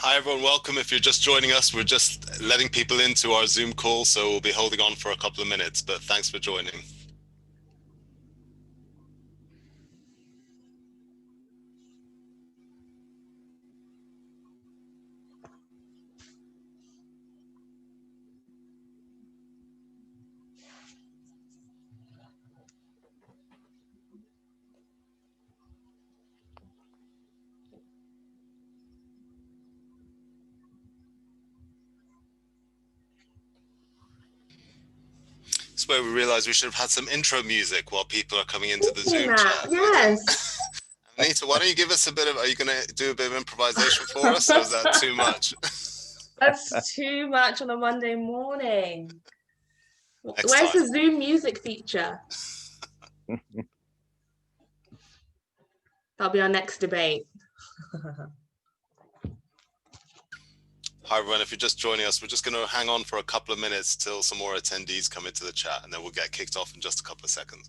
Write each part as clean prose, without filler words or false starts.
Hi everyone, welcome. If you're just joining us, we're just letting people into our Zoom call, so we'll be holding on for a couple of minutes, but thanks for joining. It's where we realized we should have had some intro music while people are coming into the Zoom chat. Yes. Anita, why don't you give us a bit of, are you going to do a bit of improvisation for us, or is that too much? That's too much on a Monday morning. Next Where's time. the Zoom music feature? That'll be our next debate. Hi everyone, if you're just joining us, we're just going to hang on for a couple of minutes till some more attendees come into the chat, and then we'll get kicked off in just a couple of seconds.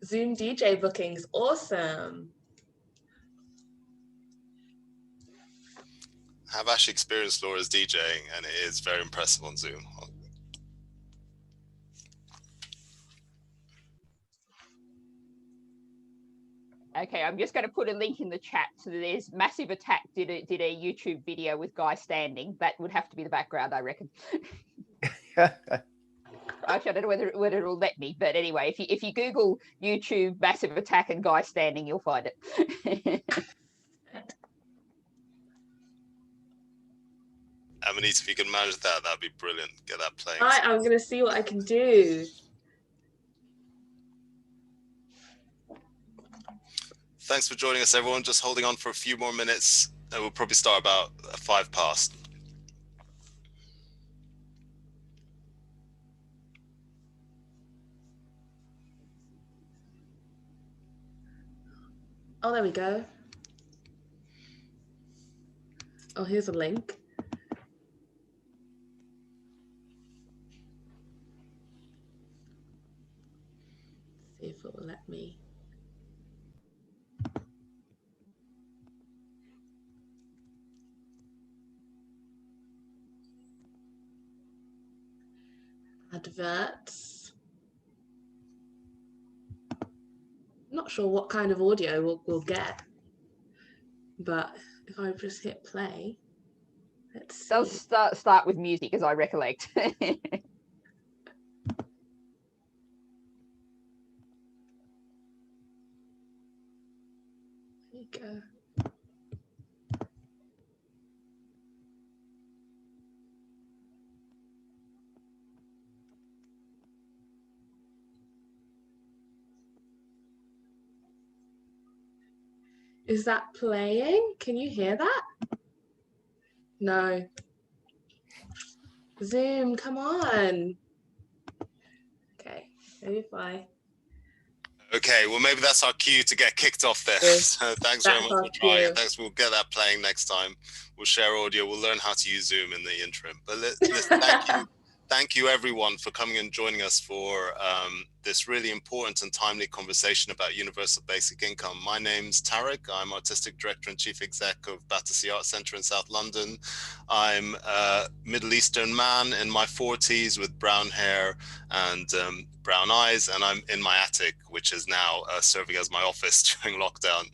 Zoom DJ bookings, awesome. I've actually experienced Laura's DJing, and it is very impressive on Zoom. Okay, I'm just going to put a link in the chat. So there's Massive Attack did a YouTube video with Guy standing. That would have to be the background, I reckon. Actually, I don't know whether it'll let me, but anyway, if you Google YouTube Massive Attack and Guy standing, you'll find it. Amanita, if you can manage that, that'd be brilliant. Get that playing. All right, I'm going to see what I can do. Thanks for joining us, everyone. Just holding on for a few more minutes. We'll probably start about 5 past. Oh, there we go. Oh, here's a link. See if it will let me. Adverts. Not sure what kind of audio we'll get, but if I just hit play, let's see. They'll start with music, as I recollect. There you go. Is that playing? Can you hear that? No. Zoom, come on. Okay, maybe if I... Okay, well, maybe that's our cue to get kicked off there. So thanks very much for trying it. Thanks. We'll get that playing next time. We'll share audio. We'll learn how to use Zoom in the interim. But thank you. Thank you, everyone, for coming and joining us for this really important and timely conversation about universal basic income. My name's Tarek. I'm Artistic Director and Chief Exec of Battersea Art Centre in South London. I'm a Middle Eastern man in my 40s with brown hair and brown eyes, and I'm in my attic, which is now serving as my office during lockdown.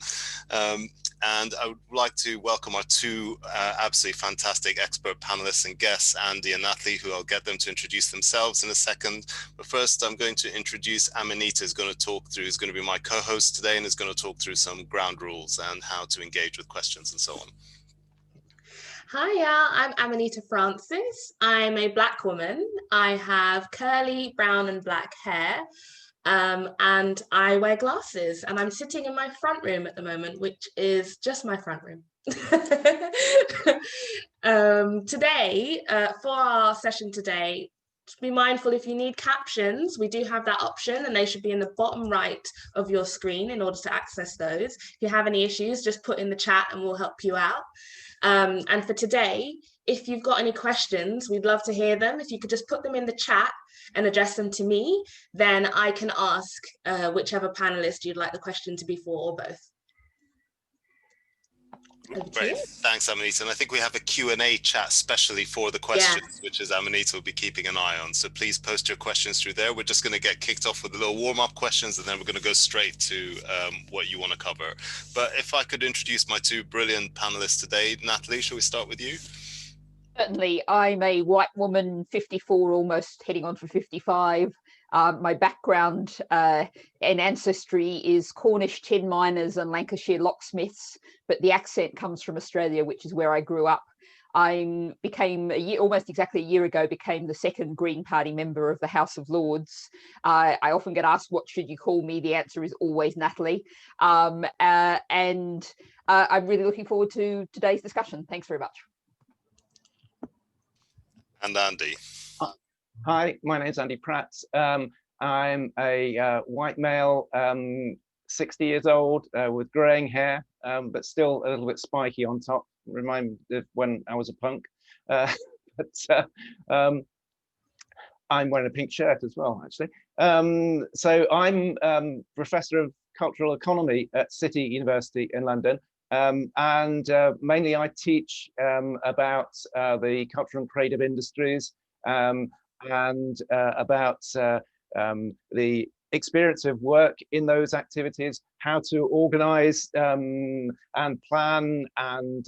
And I would like to welcome our two absolutely fantastic expert panelists and guests, Andy and Natalie, who I'll get them to introduce themselves in a second. But first, I'm going to introduce Amanita, who's going to be my co-host today, and is going to talk through some ground rules and how to engage with questions and so on. Hiya, I'm Amanita Francis. I'm a Black woman. I have curly brown and black hair. And I wear glasses, and I'm sitting in my front room at the moment, which is just my front room. Today, for our session today, be mindful if you need captions, we do have that option and they should be in the bottom right of your screen in order to access those. If you have any issues, just put in the chat and we'll help you out. And for today, if you've got any questions, we'd love to hear them. If you could just put them in the chat and address them to me, then I can ask whichever panelist you'd like the question to be for, or both. Great, thanks Amanita. And I think we have a Q&A chat specially for the questions, which is Amanita will be keeping an eye on. So please post your questions through there. We're just going to get kicked off with a little warm-up questions, and then we're going to go straight to what you want to cover. But if I could introduce my two brilliant panelists today. Natalie, shall we start with you? Certainly. I'm a white woman, 54, almost heading on for 55. My background and ancestry is Cornish tin miners and Lancashire locksmiths, but the accent comes from Australia, which is where I grew up. I became, almost exactly a year ago, became the second Green Party member of the House of Lords. I often get asked, what should you call me? The answer is always Natalie. And I'm really looking forward to today's discussion. Thanks very much. And Andy. Hi, my name's Andy Pratt. I'm a white male, 60 years old, with greying hair, but still a little bit spiky on top. Remind me of when I was a punk. I'm wearing a pink shirt as well, actually. So I'm Professor of Cultural Economy at City University in London. And mainly I teach about the cultural and creative industries, and about the experience of work in those activities, how to organize and plan and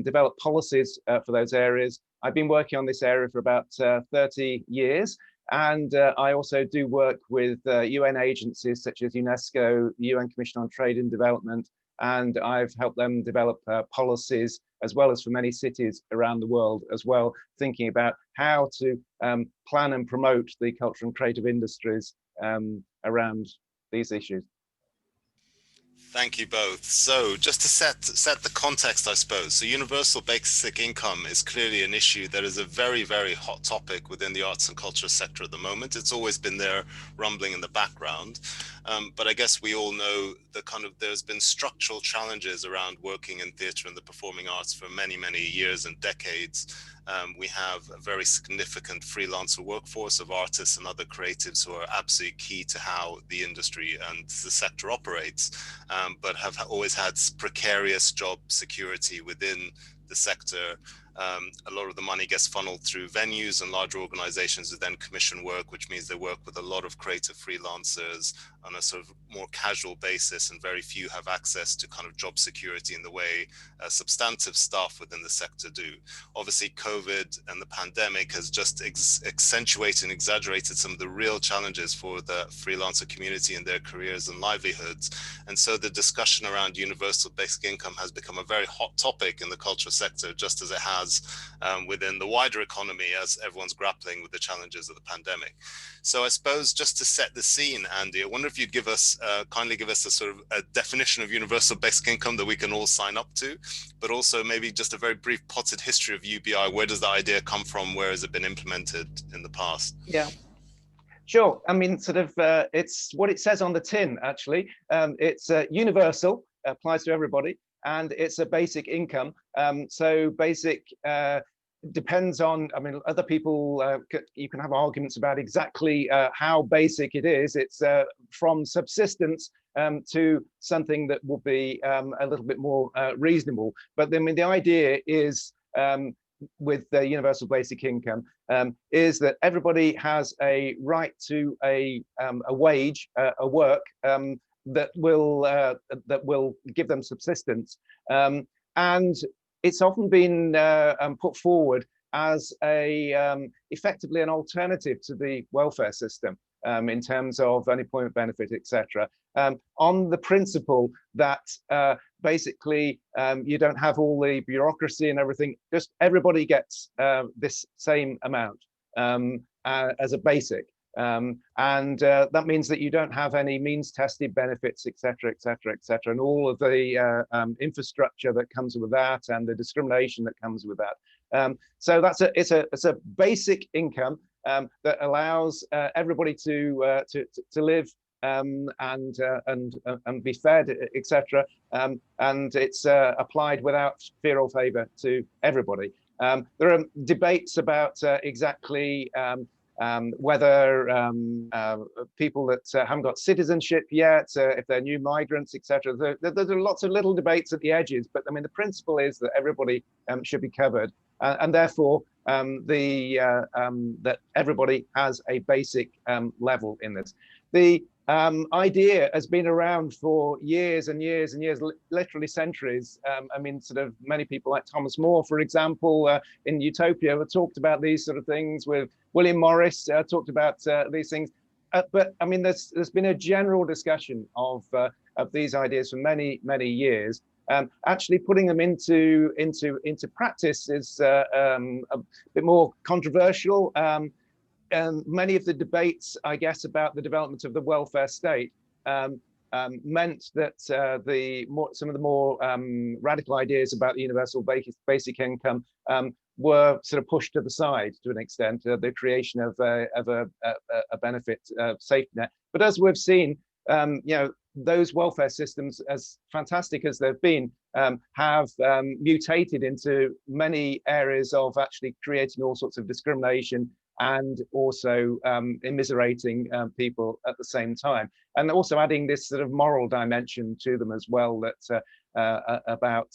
develop policies for those areas. I've been working on this area for about 30 years. And I also do work with UN agencies such as UNESCO, the UN Commission on Trade and Development, and I've helped them develop policies, as well as for many cities around the world as well, thinking about how to plan and promote the cultural and creative industries around these issues. Thank you both. So just to set the context, I suppose, so universal basic income is clearly an issue that is a very, very hot topic within the arts and culture sector at the moment. It's always been there rumbling in the background. But I guess we all know the there's been structural challenges around working in theatre and the performing arts for many, many years and decades. We have a very significant freelancer workforce of artists and other creatives who are absolutely key to how the industry and the sector operates, but have always had precarious job security within the sector. A lot of the money gets funneled through venues and larger organizations who then commission work, which means they work with a lot of creative freelancers on a sort of more casual basis, and very few have access to kind of job security in the way substantive staff within the sector do. Obviously, COVID and the pandemic has just accentuated and exaggerated some of the real challenges for the freelancer community in their careers and livelihoods. And so the discussion around universal basic income has become a very hot topic in the culture sector, just as it has within the wider economy, as everyone's grappling with the challenges of the pandemic. So I suppose just to set the scene, Andy, I wonder if you'd give us, kindly give us a sort of a definition of universal basic income that we can all sign up to, but also maybe just a very brief potted history of UBI. Where does the idea come from? Where has it been implemented in the past? Yeah. Sure. I mean, sort of, it's what it says on the tin, actually. It's universal, applies to everybody, and it's a basic income. So basic depends on, I mean, other people, you can have arguments about exactly how basic it is. It's from subsistence to something that will be a little bit more reasonable. But I mean, the idea is, with the universal basic income, is that everybody has a right to a wage, a work that will give them subsistence, and it's often been put forward as effectively an alternative to the welfare system in terms of unemployment benefit, etc. On the principle that basically you don't have all the bureaucracy and everything, just everybody gets this same amount as a basic. And that means that you don't have any means tested benefits, et cetera, et cetera, et cetera, and all of the infrastructure that comes with that and the discrimination that comes with that. So it's a basic income that allows everybody to live and be fed, etc. And it's applied without fear or favor to everybody. There are debates about exactly whether people that haven't got citizenship yet, if they're new migrants, etc. There's lots of little debates at the edges, but I mean the principle is that everybody should be covered, and therefore that everybody has a basic level in this. The idea has been around for years and years and years, literally centuries. I mean, sort of many people like Thomas More, for example, in Utopia, have talked about these sort of things. With William Morris talked about these things. But I mean, there's been a general discussion of these ideas for many, many years. Actually putting them into practice is a bit more controversial. And many of the debates, I guess, about the development of the welfare state meant that some of the more radical ideas about the universal basic income were sort of pushed to the side to an extent. The creation of a benefit safety net. But as we've seen, you know, those welfare systems, as fantastic as they've been, have mutated into many areas of actually creating all sorts of discrimination and also immiserating people at the same time, and also adding this sort of moral dimension to them as well, that about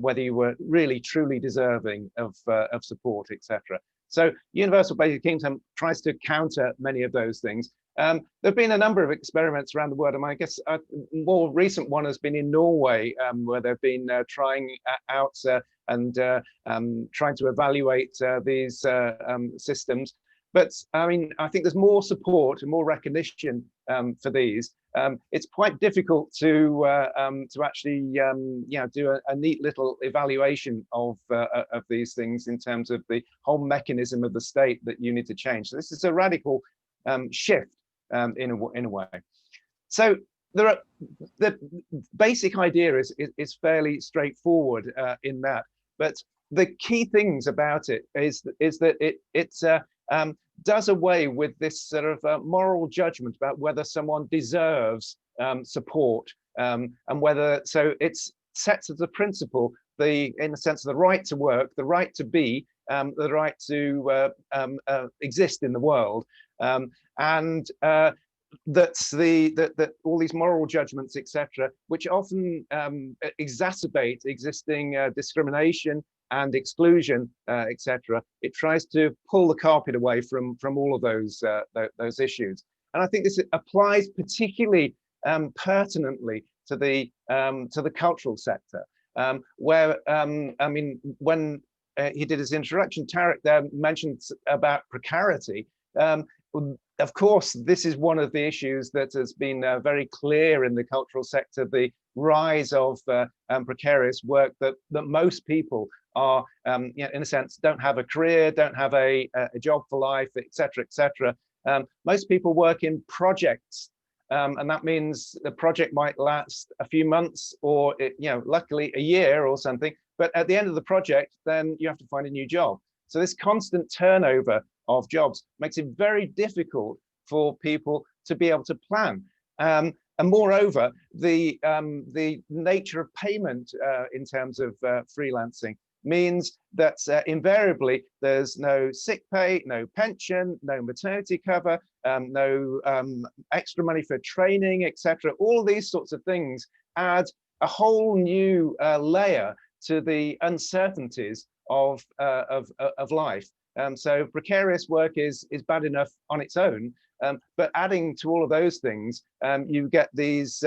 whether you were really truly deserving of support, etc. So universal basic income tries to counter many of those things. There have been a number of experiments around the world. I mean, I guess a more recent one has been in Norway, where they've been trying out and trying to evaluate these systems. But I mean, I think there's more support and more recognition for these. It's quite difficult to actually you know, do a neat little evaluation of these things in terms of the whole mechanism of the state that you need to change. So this is a radical shift in a way. So there are, the basic idea is fairly straightforward in that, but the key things about it is that it does away with this sort of moral judgment about whether someone deserves support, and whether, so it's sets as a principle in a sense, the right to work, the right to be, the right to exist in the world, and that all these moral judgments, etc., which often exacerbate existing discrimination and exclusion, etc. It tries to pull the carpet away from all of those issues, and I think this applies particularly pertinently to the cultural sector, where I mean, when he did his introduction, Tarek there mentioned about precarity. Of course, this is one of the issues that has been very clear in the cultural sector, the rise of precarious work, that most people are, you know, in a sense, don't have a career, don't have a job for life, etc., etc. Most people work in projects, and that means the project might last a few months, or you know, luckily a year or something. But at the end of the project, then you have to find a new job. So this constant turnover of jobs makes it very difficult for people to be able to plan. And moreover, the nature of payment in terms of freelancing means that invariably there's no sick pay, no pension, no maternity cover, no extra money for training, etc. All these sorts of things add a whole new layer to the uncertainties of life. So precarious work is bad enough on its own, but adding to all of those things, you get these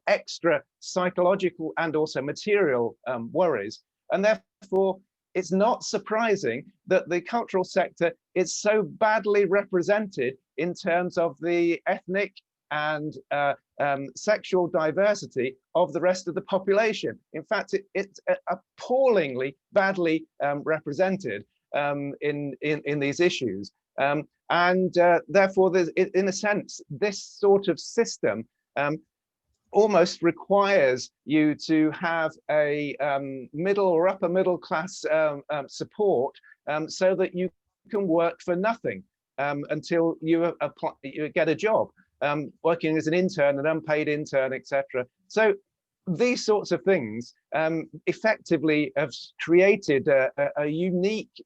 extra psychological and also material worries. And therefore, it's not surprising that the cultural sector is so badly represented in terms of the ethnic and sexual diversity of the rest of the population. In fact, it's appallingly badly represented in these issues. And therefore, there's, in a sense, this sort of system almost requires you to have a middle or upper middle class support so that you can work for nothing until you get a job, working as an intern, an unpaid intern, etc. So these sorts of things effectively have created a unique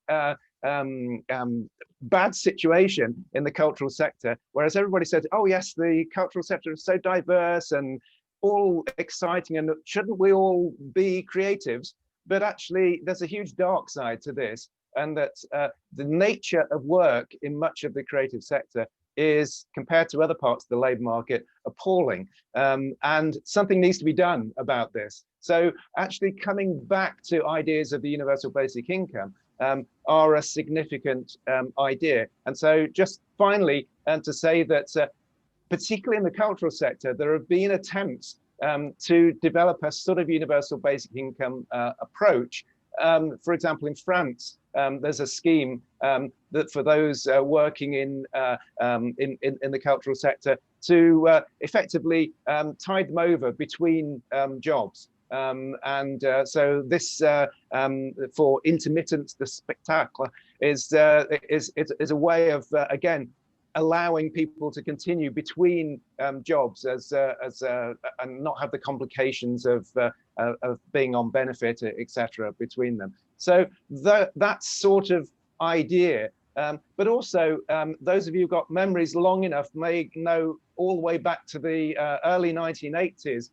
bad situation in the cultural sector, whereas everybody said, oh yes, the cultural sector is so diverse and all exciting, and shouldn't we all be creatives? But actually there's a huge dark side to this, and that the nature of work in much of the creative sector is, compared to other parts of the labour market, appalling, and something needs to be done about this. So actually coming back to ideas of the universal basic income are a significant idea. And so just finally, to say that particularly in the cultural sector, there have been attempts to develop a sort of universal basic income approach. For example, in France, there's a scheme that for those working in the cultural sector to effectively tide them over between jobs. So this for intermittence de spectacle is a way of again allowing people to continue between jobs and not have the complications of being on benefit, etc. between them. So that sort of idea, but also those of you who've got memories long enough may know all the way back to the early 1980s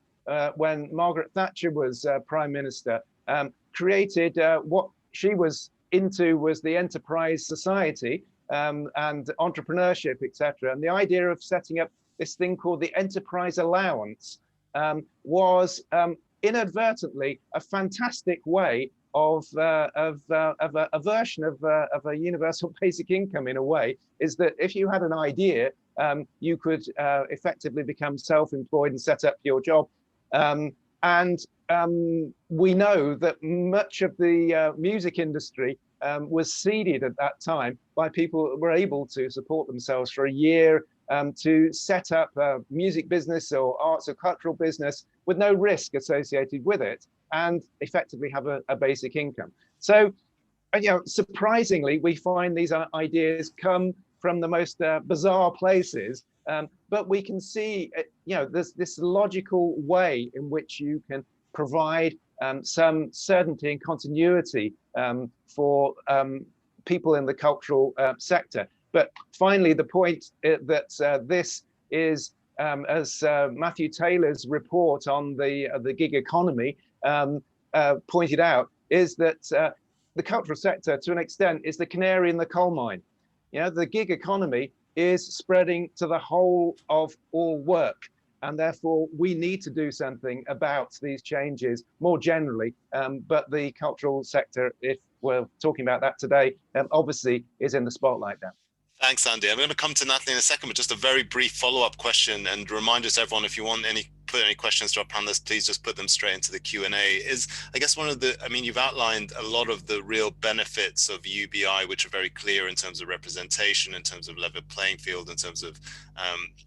when Margaret Thatcher was Prime Minister, created what she was into was the enterprise society, and entrepreneurship, etc. And the idea of setting up this thing called the enterprise allowance was inadvertently a fantastic way of a version of a universal basic income. In a way, is that if you had an idea, you could effectively become self-employed and set up your job. We know that much of the music industry was seeded at that time by people that were able to support themselves for a year to set up a music business or arts or cultural business with no risk associated with it, and effectively have a basic income. So, surprisingly, we find these ideas come from the most bizarre places, but we can see, there's this logical way in which you can provide some certainty and continuity for people in the cultural sector. But finally, the point that this is, as Matthew Taylor's report on the gig economy pointed out, is that the cultural sector, to an extent, is the canary in the coal mine. The gig economy is spreading to the whole of all work. And therefore, we need to do something about these changes more generally. But the cultural sector, if we're talking about that today, obviously is in the spotlight now. Thanks, Andy. I'm going to come to Natalie in a second, but just a very brief follow-up question, and reminder to everyone, if you want put any questions to our panelists, please just put them straight into the Q&A. I guess you've outlined a lot of the real benefits of UBI, which are very clear in terms of representation, in terms of level playing field, in terms of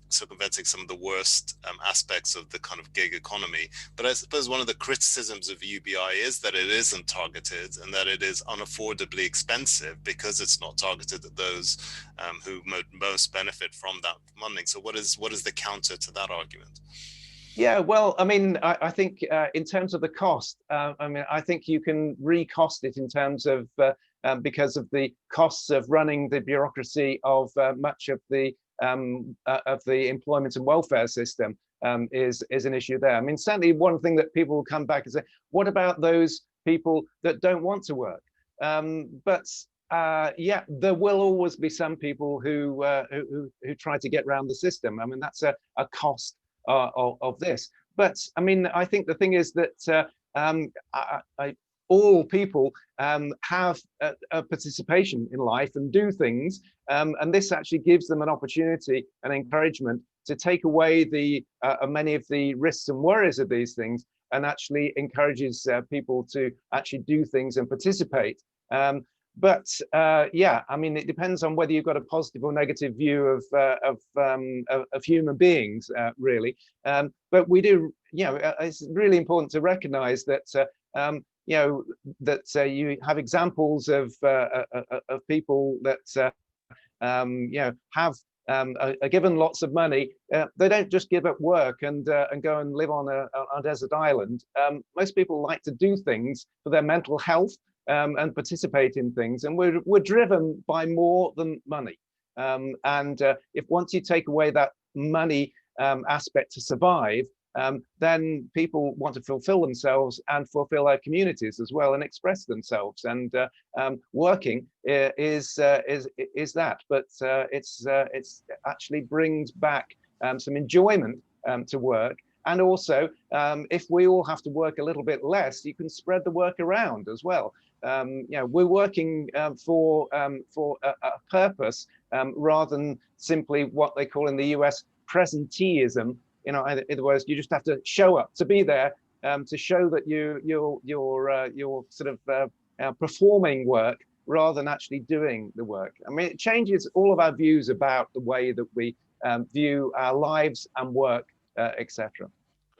circumventing some of the worst aspects of the kind of gig economy. But I suppose one of the criticisms of UBI is that it isn't targeted, and that it is unaffordably expensive because it's not targeted at those who most benefit from that funding. So what is the counter to that argument? Yeah, well, I think in terms of the cost, I think you can recost it in terms of because of the costs of running the bureaucracy of much of the employment and welfare system is an issue there. Certainly one thing that people will come back and say, what about those people that don't want to work? Yeah, there will always be some people who try to get around the system. That's a cost of this. But I think the thing is that all people have a participation in life and do things, and this actually gives them an opportunity and encouragement to take away many of the risks and worries of these things, and actually encourages people to actually do things and participate. but yeah, I mean, it depends on whether you've got a positive or negative view of human beings, really. But we do, you know, it's really important to recognise that you know, that you have examples of people that you know, are given lots of money. They don't just give up work and go and live on a desert island. Most people like to do things for their mental health and participate in things, and we're driven by more than money. And if once you take away that money aspect to survive, then people want to fulfill themselves and fulfill their communities as well and express themselves. And working is that, but it's actually brings back some enjoyment to work. And also, if we all have to work a little bit less, you can spread the work around as well. You know, we're working for a purpose rather than simply what they call in the US presenteeism. You know, in other words, you just have to show up to be there, to show that you're sort of performing work rather than actually doing the work. I mean, it changes all of our views about the way that we view our lives and work, etc.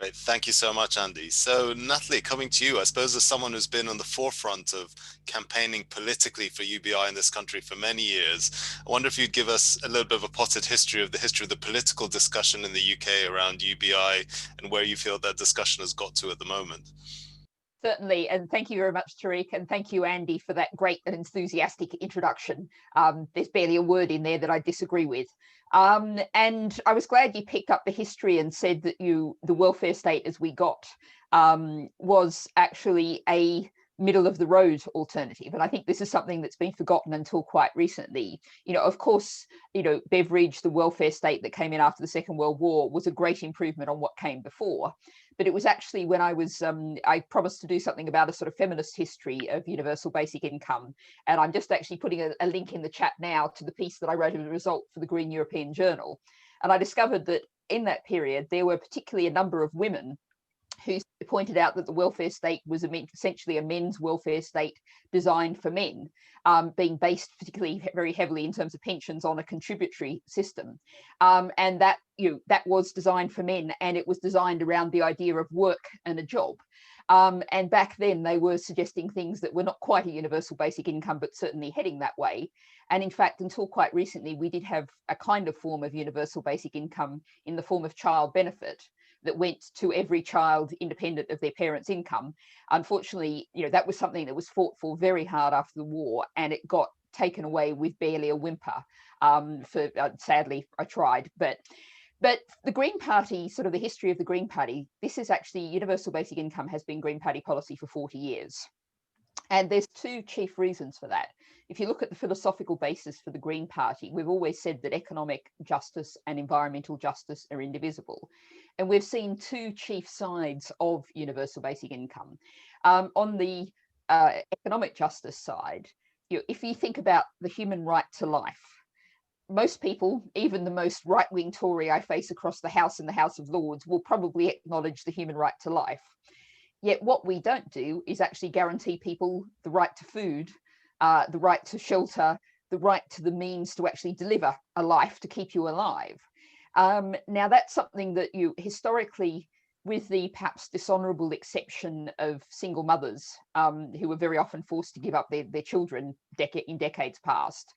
Great, thank you so much, Andy. So Natalie, coming to you, I suppose as someone who's been on the forefront of campaigning politically for UBI in this country for many years, I wonder if you'd give us a little bit of a potted history of the political discussion in the UK around UBI and where you feel that discussion has got to at the moment. Certainly, and thank you very much, Tariq, and thank you, Andy, for that great and enthusiastic introduction. There's barely a word in there that I disagree with. And I was glad you picked up the history and said that the welfare state as we got was actually a middle of the road alternative. And I think this is something that's been forgotten until quite recently. You know, of course, you know, Beveridge, the welfare state that came in after the Second World War, was a great improvement on what came before. But it was actually when I promised to do something about a sort of feminist history of universal basic income. And I'm just actually putting a link in the chat now to the piece that I wrote as a result for the Green European Journal. And I discovered that in that period, there were particularly a number of women who pointed out that the welfare state was essentially a men's welfare state designed for men, being based particularly very heavily in terms of pensions on a contributory system. And that, that was designed for men, and it was designed around the idea of work and a job. And back then they were suggesting things that were not quite a universal basic income, but certainly heading that way. And in fact, until quite recently, we did have a kind of form of universal basic income in the form of child benefit that went to every child independent of their parents' income. Unfortunately, that was something that was fought for very hard after the war, and it got taken away with barely a whimper. Sadly, I tried, but the Green Party, sort of the history of the Green Party, this is actually universal basic income has been Green Party policy for 40 years. And there's two chief reasons for that. If you look at the philosophical basis for the Green Party, we've always said that economic justice and environmental justice are indivisible. And we've seen two chief sides of universal basic income. On the economic justice side, if you think about the human right to life, most people, even the most right-wing Tory I face across the House and the House of Lords, will probably acknowledge the human right to life. Yet what we don't do is actually guarantee people the right to food, the right to shelter, the right to the means to actually deliver a life to keep you alive. Now, that's something that historically, with the perhaps dishonourable exception of single mothers who were very often forced to give up their children in decades past,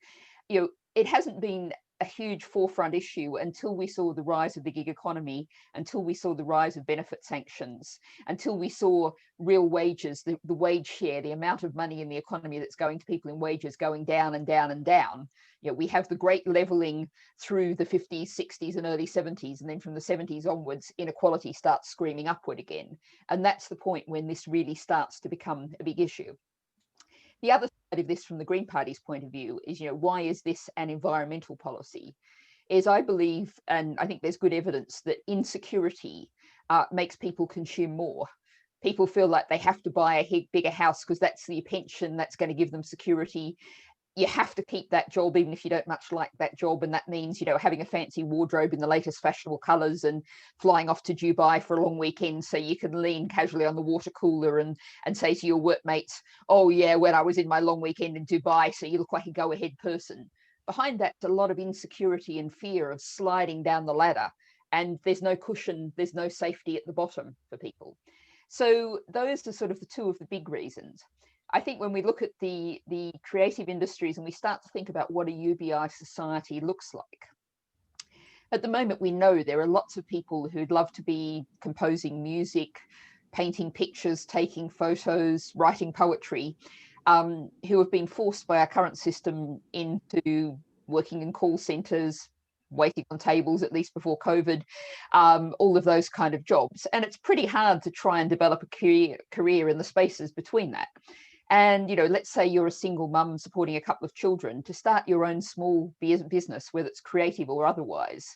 it hasn't been a huge forefront issue until we saw the rise of the gig economy, until we saw the rise of benefit sanctions, until we saw real wages, the wage share, the amount of money in the economy that's going to people in wages going down and down and down. We have the great levelling through the 50s, 60s and early 70s, and then from the 70s onwards, inequality starts screaming upward again. And that's the point when this really starts to become a big issue. The other side of this from the Green Party's point of view is, why is this an environmental policy? Is I believe, and I think there's good evidence, that insecurity makes people consume more. People feel like they have to buy a bigger house because that's the pension that's going to give them security. you have to keep that job even if you don't much like that job, and that means, you know, having a fancy wardrobe in the latest fashionable colors and flying off to Dubai for a long weekend so you can lean casually on the water cooler and say to your workmates, oh yeah, when I was in my long weekend in Dubai, so you look like a go-ahead person. Behind that's a lot of insecurity and fear of sliding down the ladder, and there's no cushion, there's no safety at the bottom for people. So those are sort of the two of the big reasons. I think when we look at the creative industries and we start to think about what a UBI society looks like, at the moment we know there are lots of people who'd love to be composing music, painting pictures, taking photos, writing poetry, who have been forced by our current system into working in call centres, waiting on tables, at least before COVID, all of those kind of jobs. And it's pretty hard to try and develop a career in the spaces between that. And, you know, let's say you're a single mum supporting a couple of children, to start your own small business, whether it's creative or otherwise,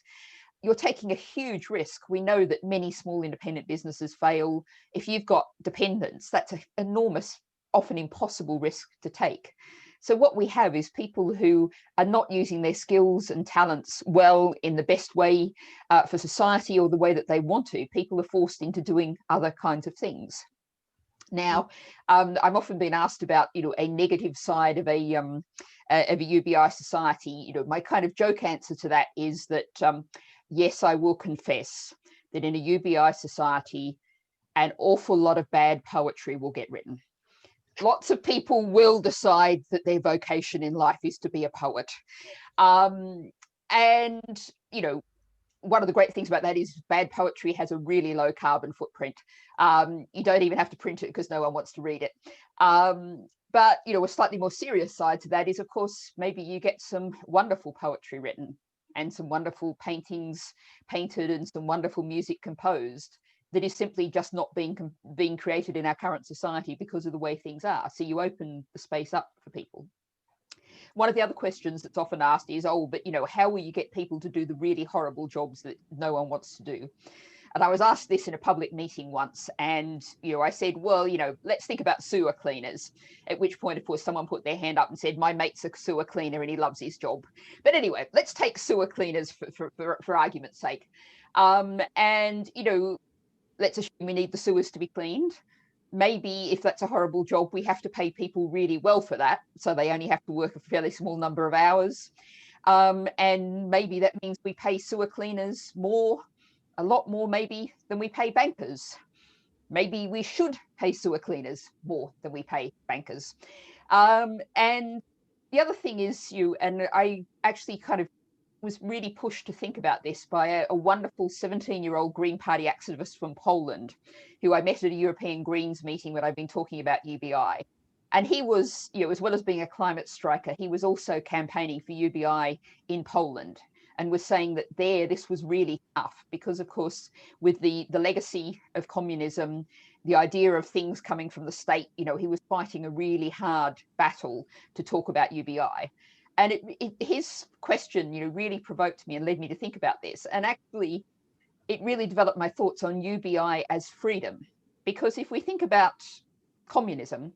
you're taking a huge risk. We know that many small independent businesses fail. If you've got dependents, that's an enormous, often impossible risk to take. So what we have is people who are not using their skills and talents well in the best way for society or the way that they want to. People are forced into doing other kinds of things. Now, I'm often been asked about, you know, a negative side of a UBI society. You know, my kind of joke answer to that is that, yes, I will confess that in a UBI society, an awful lot of bad poetry will get written. Lots of people will decide that their vocation in life is to be a poet. And, you know, one of the great things about that is bad poetry has a really low carbon footprint. You don't even have to print it because no one wants to read it. But, you know, a slightly more serious side to that is, of course, maybe you get some wonderful poetry written and some wonderful paintings painted and some wonderful music composed that is simply just not being created in our current society because of the way things are. So you open the space up for people. One of the other questions that's often asked is, oh, but, you know, how will you get people to do the really horrible jobs that no one wants to do? And I was asked this in a public meeting once, and, you know, I said, well, you know, let's think about sewer cleaners, at which point, of course, someone put their hand up and said, my mate's a sewer cleaner and he loves his job. But anyway, let's take sewer cleaners for argument's sake. And, you know, let's assume we need the sewers to be cleaned. Maybe if that's a horrible job, we have to pay people really well for that, so they only have to work a fairly small number of hours. And maybe that means we pay sewer cleaners more, a lot more maybe, than we pay bankers. Maybe we should pay sewer cleaners more than we pay bankers. And the other thing is, and I actually kind of was really pushed to think about this by a wonderful 17-year-old Green Party activist from Poland, who I met at a European Greens meeting when I've been talking about UBI. And he was, you know, as well as being a climate striker, he was also campaigning for UBI in Poland, and was saying that this was really tough because, of course, with the legacy of communism, the idea of things coming from the state, you know, he was fighting a really hard battle to talk about UBI. And his question, you know, really provoked me and led me to think about this. And actually, it really developed my thoughts on UBI as freedom. Because if we think about communism,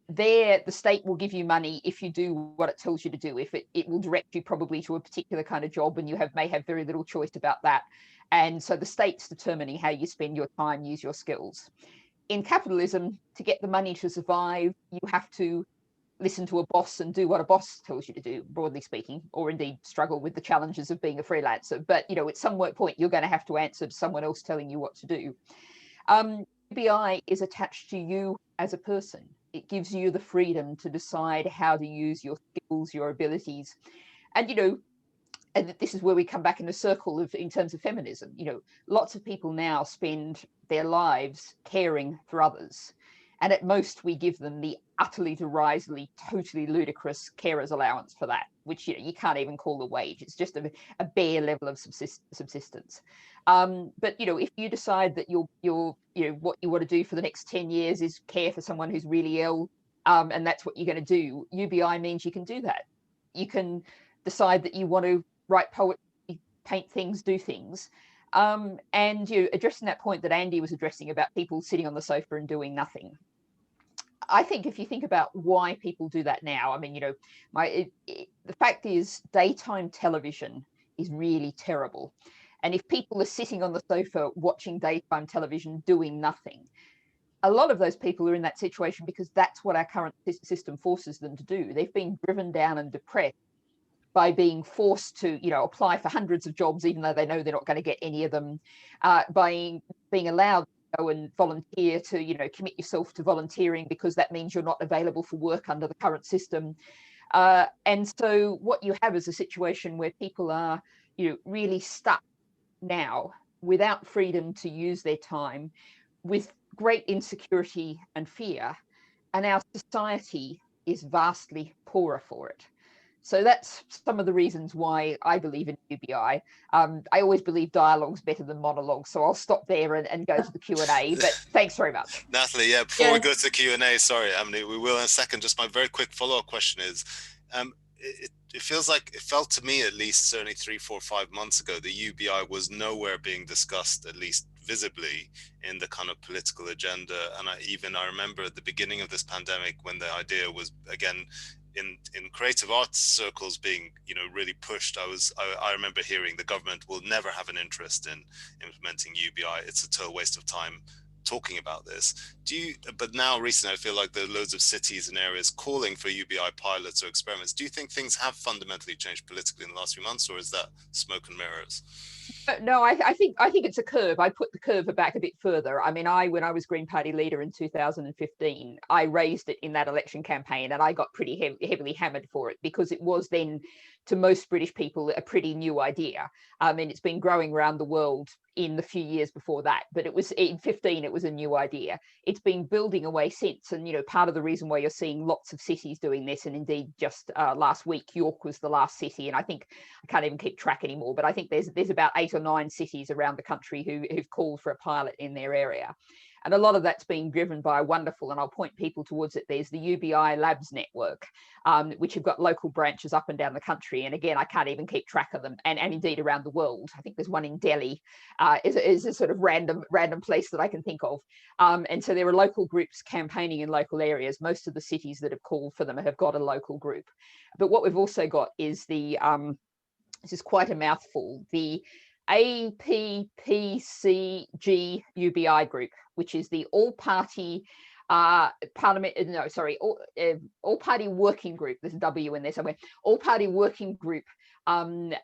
the state will give you money if you do what it tells you to do. If it will direct you probably to a particular kind of job, and you may have very little choice about that. And so the state's determining how you spend your time, use your skills. In capitalism, to get the money to survive, you have to listen to a boss and do what a boss tells you to do, broadly speaking, or indeed struggle with the challenges of being a freelancer. But, you know, at some point, you're going to have to answer to someone else telling you what to do. UBI is attached to you as a person. It gives you the freedom to decide how to use your skills, your abilities. And, you know, and this is where we come back in a circle in terms of feminism. You know, lots of people now spend their lives caring for others. And at most, we give them the utterly derisively, totally ludicrous carer's allowance for that, which, you know, you can't even call a wage. It's just a bare level of subsistence. But, you know, if you decide that you know, what you want to do for the next 10 years is care for someone who's really ill, and that's what you're going to do, UBI means you can do that. You can decide that you want to write poetry, paint things, do things. And, you know, addressing that point that Andy was addressing about people sitting on the sofa and doing nothing. I think if you think about why people do that now, I mean, you know, the fact is daytime television is really terrible. And if people are sitting on the sofa watching daytime television doing nothing, a lot of those people are in that situation because that's what our current system forces them to do. They've been driven down and depressed by being forced to, you know, apply for hundreds of jobs, even though they know they're not going to get any of them, by being allowed to go and volunteer, to, you know, commit yourself to volunteering because that means you're not available for work under the current system. And so what you have is a situation where people are, you know, really stuck now without freedom to use their time, with great insecurity and fear, and our society is vastly poorer for it. So that's some of the reasons why I believe in UBI. I always believe dialogue's better than monologue, so I'll stop there and go to the Q&A, but thanks very much. Natalie, yeah, before we go to Q&A, sorry, Emily, we will in a second. Just my very quick follow-up question is, it feels like, it felt to me at least, certainly 3, 4, 5 months ago, the UBI was nowhere being discussed, at least visibly, in the kind of political agenda. And I remember at the beginning of this pandemic, when the idea was, again, in creative arts circles being, you know, really pushed, I remember hearing the government will never have an interest in implementing UBI. It's a total waste of time talking about this. But now recently I feel like there are loads of cities and areas calling for UBI pilots or experiments. Do you think things have fundamentally changed politically in the last few months, or is that smoke and mirrors? No, I think it's a curve. I put the curve back a bit further. I mean, when I was Green Party leader in 2015, I raised it in that election campaign, and I got pretty heavily hammered for it, because it was then, to most British people, a pretty new idea. I mean, it's been growing around the world in the few years before that, but it was in 15, it was a new idea. It's been building away since, and, you know, part of the reason why you're seeing lots of cities doing this, and indeed just last week York was the last city, and I think, I can't even keep track anymore, but I think there's about 8 or 9 cities around the country who've called for a pilot in their area. And a lot of that's being driven by a wonderful, and I'll point people towards it, there's the UBI Labs network, which have got local branches up and down the country. And again, I can't even keep track of them, and indeed around the world. I think there's one in Delhi, is a sort of random place that I can think of. And so there are local groups campaigning in local areas. Most of the cities that have called for them have got a local group. But what we've also got is the, this is quite a mouthful, the APPCG UBI group, which is the all-party all-party working group. There's a W in there somewhere. All-party working group, and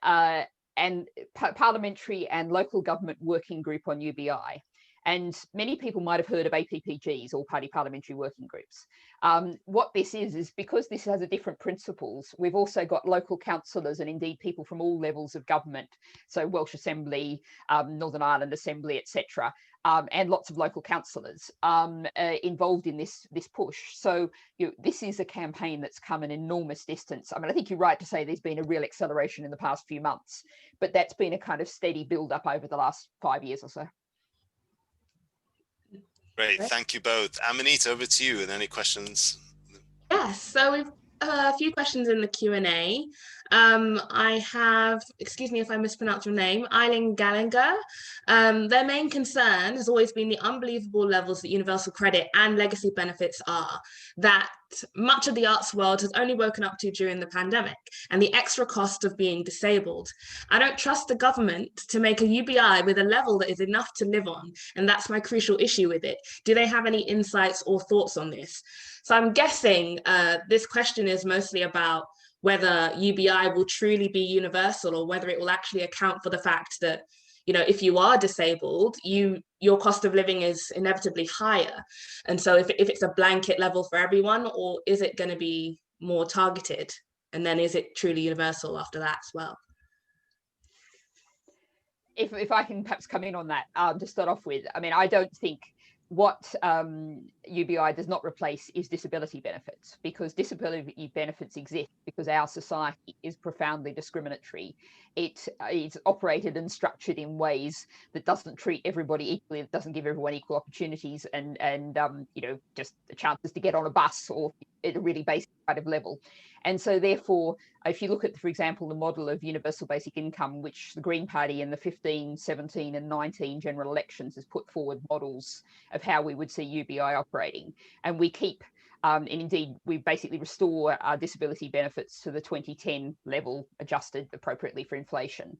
parliamentary and local government working group on UBI. And many people might have heard of APPGs, all-party parliamentary working groups. What this is because this has a different principles, we've also got local councillors and indeed people from all levels of government, so Welsh Assembly, Northern Ireland Assembly, etc., and lots of local councillors involved in this push. So this is a campaign that's come an enormous distance. I mean, I think you're right to say there's been a real acceleration in the past few months, but that's been a kind of steady build up over the last 5 years or so. Great, thank you both. Amanita, over to you, and any questions? Yes, so we've a few questions in the Q&A. I have, excuse me if I mispronounce your name, Eileen Gallagher. Their main concern has always been the unbelievable levels that universal credit and legacy benefits are, that much of the arts world has only woken up to during the pandemic, and the extra cost of being disabled. I don't trust the government to make a UBI with a level that is enough to live on, and that's my crucial issue with it. Do they have any insights or thoughts on this? So I'm guessing this question is mostly about whether UBI will truly be universal, or whether it will actually account for the fact that, if you are disabled, your cost of living is inevitably higher. And so if it's a blanket level for everyone, or is it going to be more targeted? And then is it truly universal after that as well? If I can perhaps come in on that, to start off with, I mean, I don't think what UBI does not replace is disability benefits, because disability benefits exist because our society is profoundly discriminatory. It is operated and structured in ways that doesn't treat everybody equally, that doesn't give everyone equal opportunities and just the chances to get on a bus or at a really basic kind of level. And so therefore, if you look at, for example, the model of universal basic income, which the Green Party in the 15, 17 and 19 general elections has put forward models of how we would see UBI operating. And we keep And indeed, we basically restore our disability benefits to the 2010 level, adjusted appropriately for inflation,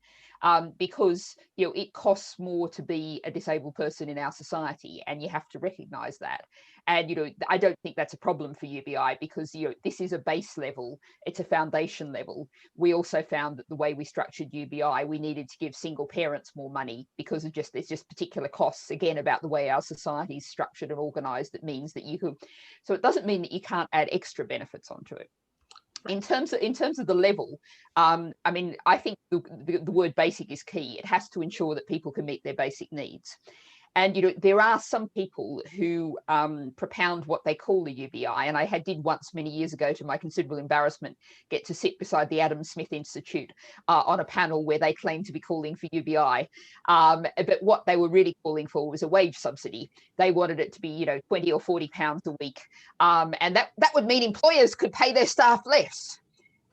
because it costs more to be a disabled person in our society, and you have to recognise that. And I don't think that's a problem for UBI, because this is a base level, it's a foundation level. We also found that the way we structured UBI, we needed to give single parents more money because of there's just particular costs, again, about the way our society is structured and organised, that means that you could. So it doesn't mean that you can't add extra benefits onto it. In terms of the level, I mean, I think the word basic is key. It has to ensure that people can meet their basic needs. And there are some people who propound what they call the UBI, and I did once many years ago, to my considerable embarrassment, get to sit beside the Adam Smith Institute on a panel where they claimed to be calling for UBI, but what they were really calling for was a wage subsidy. They wanted it to be 20 or 40 pounds a week, and that would mean employers could pay their staff less.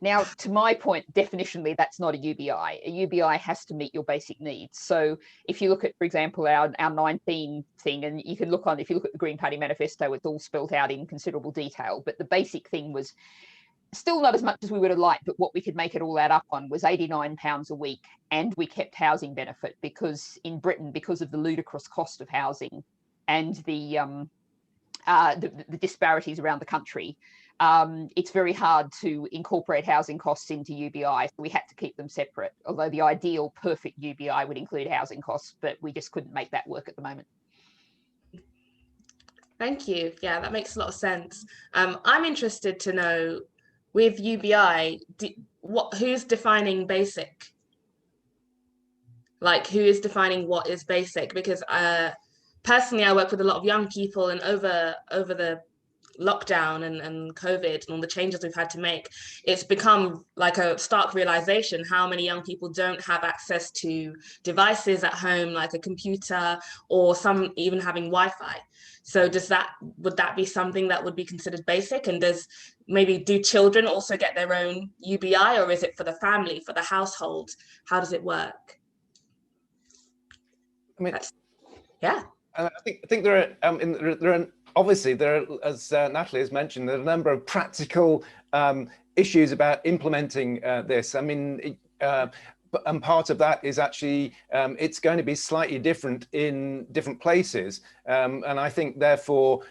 Now, to my point, definitionally, that's not a UBI. A UBI has to meet your basic needs. So if you look at, for example, our 19 thing, and you can look if you look at the Green Party manifesto, it's all spelled out in considerable detail. But the basic thing was still not as much as we would have liked, but what we could make it all add up on was £89 a week. And we kept housing benefit, because in Britain, because of the ludicrous cost of housing and the disparities around the country, it's very hard to incorporate housing costs into UBI, so we had to keep them separate, although the ideal perfect UBI would include housing costs, but we just couldn't make that work at the moment. Thank you. Yeah, that makes a lot of sense. I'm interested to know, with UBI, who's defining basic? Like, who is defining what is basic? Because personally, I work with a lot of young people, and over the lockdown and COVID and all the changes we've had to make, it's become like a stark realization how many young people don't have access to devices at home, like a computer, or some even having Wi-Fi. So would that be something that would be considered basic? And do children also get their own UBI, or is it for the family, for the household? How does it work? I mean, yeah. I think there are obviously, as Natalie has mentioned, there are a number of practical issues about implementing this. I mean, and part of that is actually it's going to be slightly different in different places, and I think therefore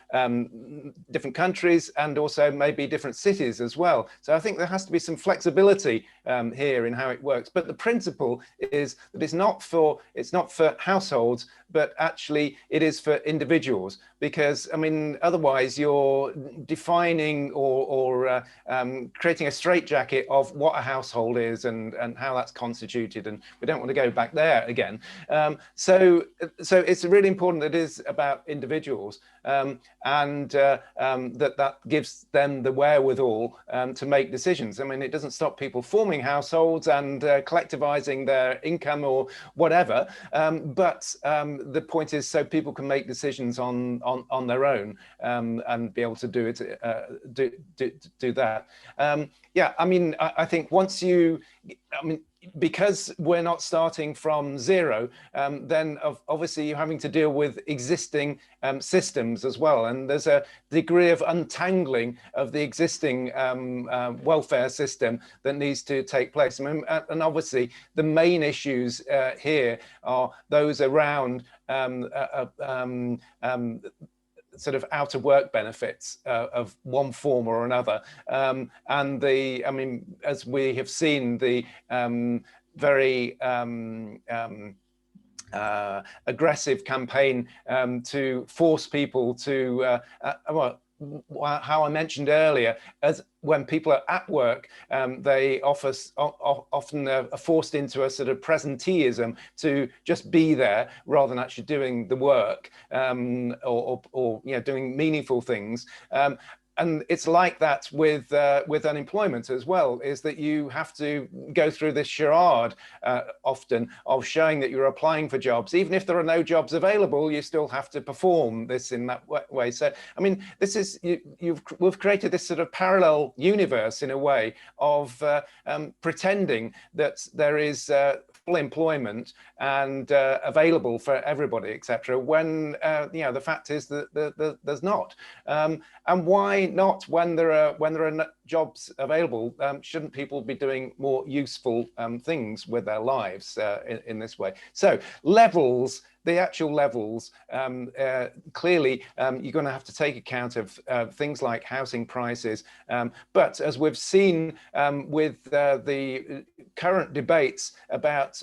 different countries, and also maybe different cities as well. So I think there has to be some flexibility here in how it works. But the principle is that it's not for households, but actually it is for individuals, because I mean, otherwise you're defining or creating a straitjacket of what a household is and how that's constituted, and we don't want to go back there again. So it's really important that it is about individuals, and that gives them the wherewithal to make decisions. I mean, it doesn't stop people forming households and collectivizing their income or whatever, but the point is so people can make decisions on their own, and be able to do it, do that. Yeah, I mean, I think once because we're not starting from zero, then obviously you're having to deal with existing systems as well. And there's a degree of untangling of the existing welfare system that needs to take place. I mean, and obviously the main issues here are those around sort of out of work benefits of one form or another, and I mean, as we have seen, the very aggressive campaign to force people to how I mentioned earlier, as when people are at work, they often are forced into a sort of presenteeism to just be there rather than actually doing the work, or doing meaningful things. And it's like that with unemployment as well, is that you have to go through this charade often of showing that you're applying for jobs. Even if there are no jobs available, you still have to perform this in that way. So, I mean, this is, we've created this sort of parallel universe in a way of pretending that there is employment and available for everybody, etc. When the fact is that there's not. And why not? When there are jobs available, shouldn't people be doing more useful things with their lives in this way? So levels. The actual levels, clearly, you're going to have to take account of things like housing prices. But as we've seen with the current debates about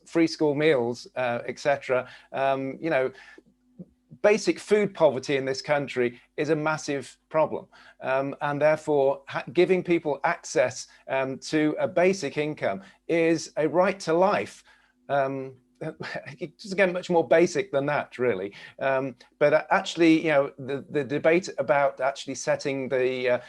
free school meals, etc., basic food poverty in this country is a massive problem. And therefore, giving people access to a basic income is a right to life. It doesn't get much more basic than that, really. But actually, the debate about actually setting the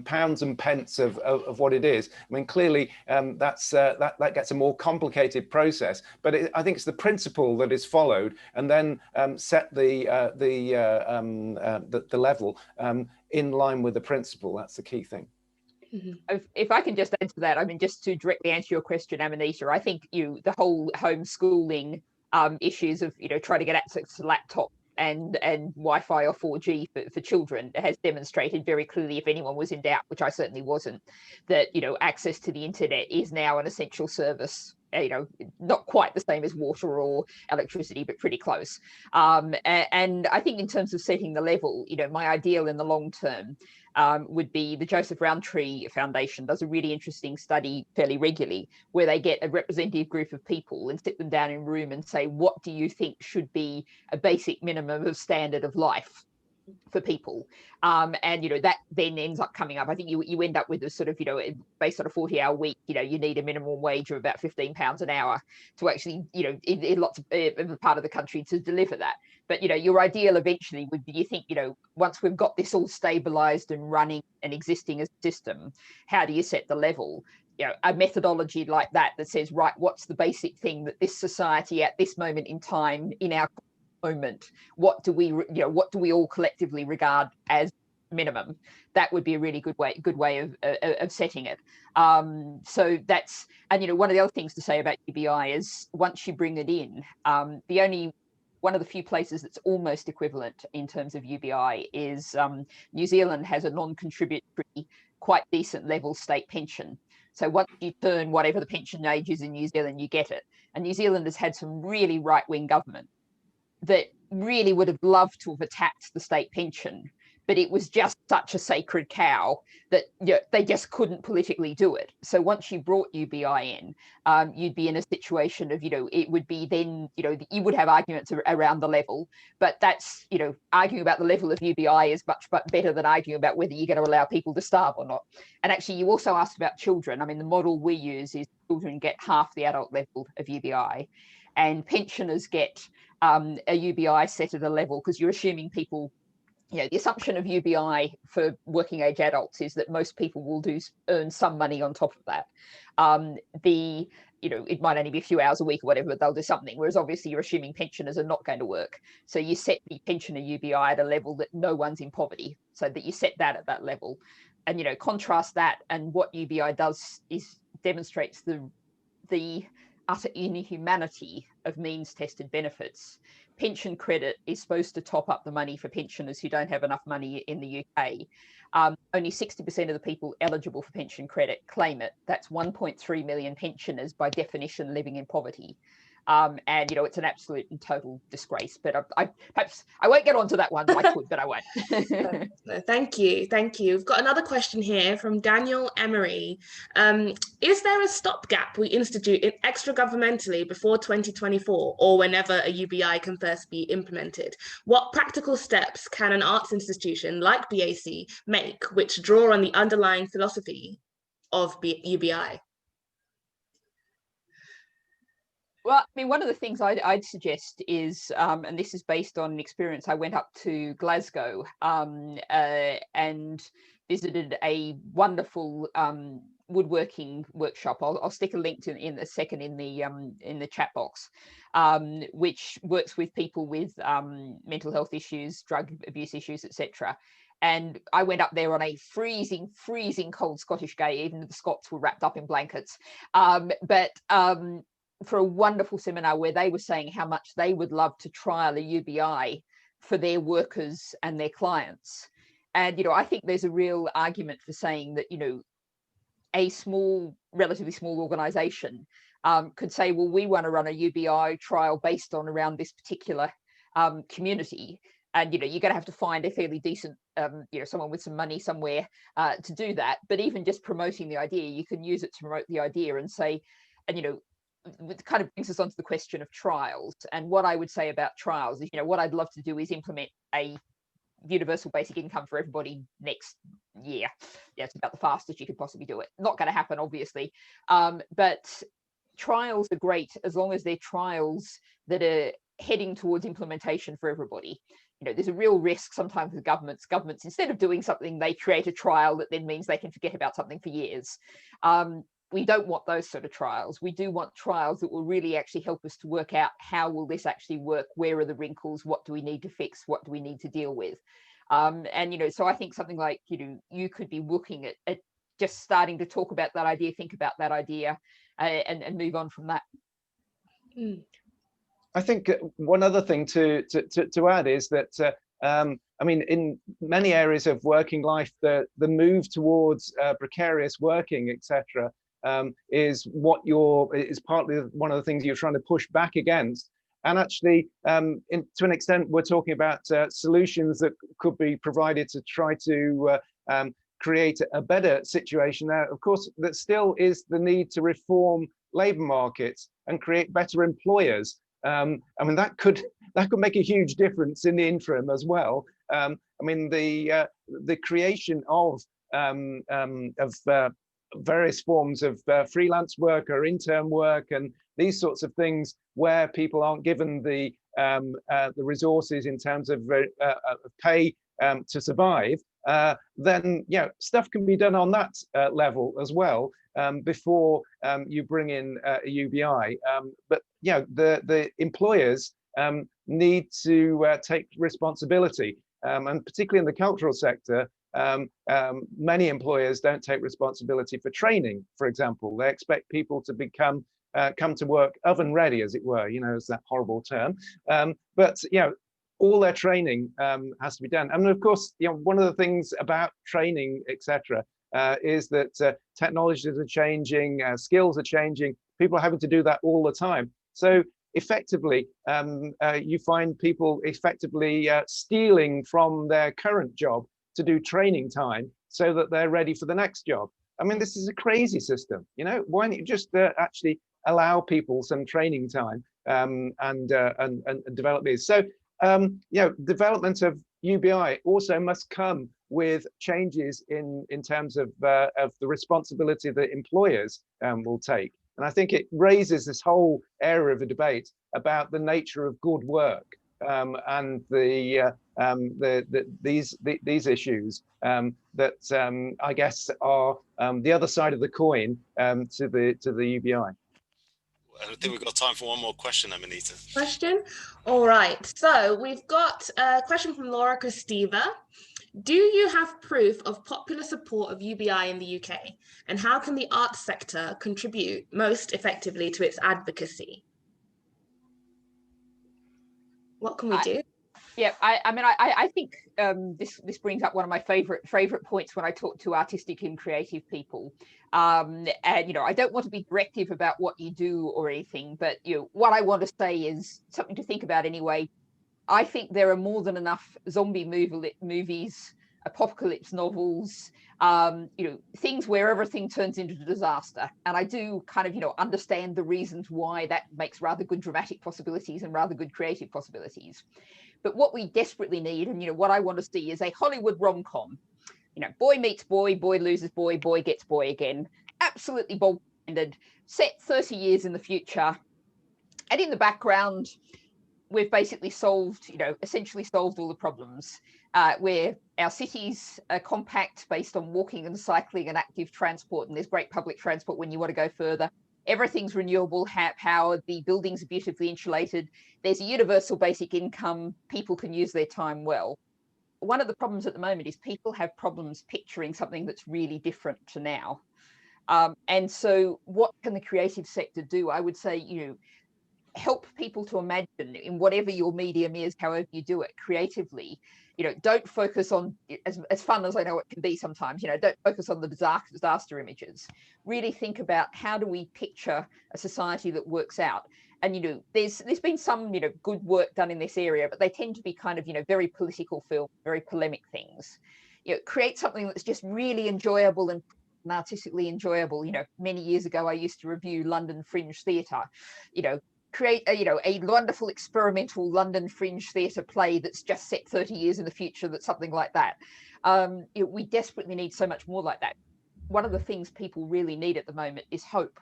pounds and pence of what it is, I mean, clearly that gets a more complicated process. But I think it's the principle that is followed, and then set the level in line with the principle. That's the key thing. If I can just answer that, I mean, just to directly answer your question, Amanita, I think the whole homeschooling issues of trying to get access to laptop and Wi-Fi or 4G for children has demonstrated very clearly, if anyone was in doubt, which I certainly wasn't, that access to the internet is now an essential service. Not quite the same as water or electricity, but pretty close. And I think in terms of setting the level, my ideal in the long term would be the Joseph Rowntree Foundation does a really interesting study fairly regularly where they get a representative group of people and sit them down in a room and say, what do you think should be a basic minimum of standard of life for people? And that then ends up coming up. I think you end up with a sort of based on a 40-hour week, you need a minimum wage of about £15 an hour to actually in lots of a part of the country to deliver that. But your ideal eventually would be, you think, once we've got this all stabilized and running and existing as a system, how do you set the level? A methodology like that says, right, what's the basic thing that this society at this moment in time in our moment, what do we all collectively regard as minimum? That would be a really good way of setting it. So that's, and one of the other things to say about UBI is once you bring it in, one of the few places that's almost equivalent in terms of UBI is New Zealand has a non-contributory, quite decent level state pension. So once you turn whatever the pension age is in New Zealand, you get it. And New Zealand has had some really right-wing government that really would have loved to have attacked the state pension, but it was just such a sacred cow that they just couldn't politically do it. So once you brought UBI in, you'd be in a situation of, it would be then, you would have arguments around the level, but that's, arguing about the level of UBI is much better than arguing about whether you're going to allow people to starve or not. And actually, you also asked about children. I mean, the model we use is children get half the adult level of UBI, and pensioners get a UBI set at a level, because you're assuming people, the assumption of UBI for working age adults is that most people will earn some money on top of that. It might only be a few hours a week or whatever, but they'll do something. Whereas obviously you're assuming pensioners are not going to work. So you set the pensioner UBI at a level that no one's in poverty, so that you set that at that level. And, contrast that, and what UBI does is demonstrates the utter inhumanity of means-tested benefits. Pension credit is supposed to top up the money for pensioners who don't have enough money in the UK. Only 60% of the people eligible for pension credit claim it. That's 1.3 million pensioners, by definition, living in poverty. And it's an absolute and total disgrace. But perhaps I won't get onto that one. I could, but I won't. No, thank you. We've got another question here from Daniel Emery. Is there a stopgap we institute extra-governmentally before 2024, or whenever a UBI can first be implemented? What practical steps can an arts institution like BAC make which draw on the underlying philosophy of UBI? Well, I mean, one of the things I'd suggest is, and this is based on an experience, I went up to Glasgow and visited a wonderful woodworking workshop. I'll stick a link to in a second in the chat box, which works with people with mental health issues, drug abuse issues, etc. And I went up there on a freezing cold Scottish day. Even the Scots were wrapped up in blankets. But for a wonderful seminar where they were saying how much they would love to trial a UBI for their workers and their clients. And, you know, I think there's a real argument for saying that, you know, a relatively small organization could say, well, we want to run a UBI trial based on around this particular community. And, you know, you're going to have to find a fairly decent, you know, someone with some money somewhere to do that. But even just promoting the idea, you can use it to promote the idea and say, and, you know, it kind of brings us onto the question of trials. And what I would say about trials is, you know, what I'd love to do is implement a universal basic income for everybody next year. Yeah, it's about the fastest you could possibly do it. Not going to happen, obviously. But trials are great as long as they're trials that are heading towards implementation for everybody. You know, there's a real risk sometimes with governments, instead of doing something, they create a trial that then means they can forget about something for years. We don't want those sort of trials. We do want trials that will really actually help us to work out how will this actually work? Where are the wrinkles? What do we need to fix? What do we need to deal with? And, you know, so I think something like, you know, you could be looking at just starting to talk about that idea, think about that idea and move on from that. I think one other thing to add is that, I mean, in many areas of working life, the move towards precarious working, etc., is partly one of the things you're trying to push back against. And actually, to an extent, we're talking about solutions that could be provided to try to create a better situation. Now, of course, that still is the need to reform labour markets and create better employers. I mean, that could make a huge difference in the interim as well. I mean, the creation of various forms of freelance work or intern work and these sorts of things where people aren't given the resources in terms of pay to survive, then, you know, stuff can be done on that level as well before you bring in a UBI. But, you know, the employers need to take responsibility, and particularly in the cultural sector, many employers don't take responsibility for training, for example. They expect people to come to work oven ready, as it were, you know, as that horrible term. But, you know, all their training has to be done. And of course, you know, one of the things about training, etc., is that technologies are changing, skills are changing. People are having to do that all the time. So effectively, you find people effectively stealing from their current job to do training time so that they're ready for the next job. I mean, this is a crazy system. You know, why don't you just actually allow people some training time and develop these? So, you know, development of UBI also must come with changes in terms of the responsibility that employers will take. And I think it raises this whole area of a debate about the nature of good work and these issues that I guess are the other side of the coin to the UBI. I think we've got time for one more question, Amanita. Question? All right. So we've got a question from Laura Kostiva. Do you have proof of popular support of UBI in the UK? And how can the arts sector contribute most effectively to its advocacy? What can we do? Yeah, I mean, I think this brings up one of my favorite points when I talk to artistic and creative people. And, you know, I don't want to be directive about what you do or anything, but, you know, what I want to say is something to think about anyway. I think there are more than enough zombie movies, apocalypse novels, you know, things where everything turns into a disaster. And I do kind of, you know, understand the reasons why that makes rather good dramatic possibilities and rather good creative possibilities. But what we desperately need, and, you know, what I want to see is a Hollywood rom-com. You know, boy meets boy, boy loses boy, boy gets boy again. Absolutely bog-standard, set 30 years in the future. And in the background, we've basically solved, you know, essentially solved all the problems, where our cities are compact based on walking and cycling and active transport, and there's great public transport when you want to go further. Everything's renewable powered, the buildings are beautifully insulated, there's a universal basic income, people can use their time well. one of the problems at the moment is people have problems picturing something that's really different to now. And so what can the creative sector do? I would say, help people to imagine in whatever your medium is, however you do it creatively. Don't focus on, as fun as I know it can be sometimes, don't focus on the disaster images. Really think about, how do we picture a society that works out? And there's been some good work done in this area, but they tend to be kind of very political films, very polemic things. Create something that's just really enjoyable and artistically enjoyable. Many years ago I used to review London Fringe Theatre. Create a wonderful experimental London Fringe Theatre play that's just set 30 years in the future, that's something like that. We desperately need so much more like that. One of the things people really need at the moment is hope,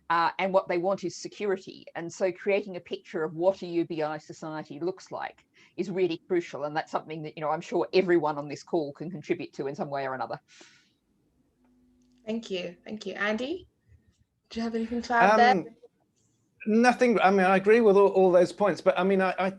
and what they want is security. And so creating a picture of what a UBI society looks like is really crucial, and that's something that I'm sure everyone on this call can contribute to in some way or another. Thank you. Andy, do you have anything to add there? Nothing. I mean, I agree with all those points, but I mean, I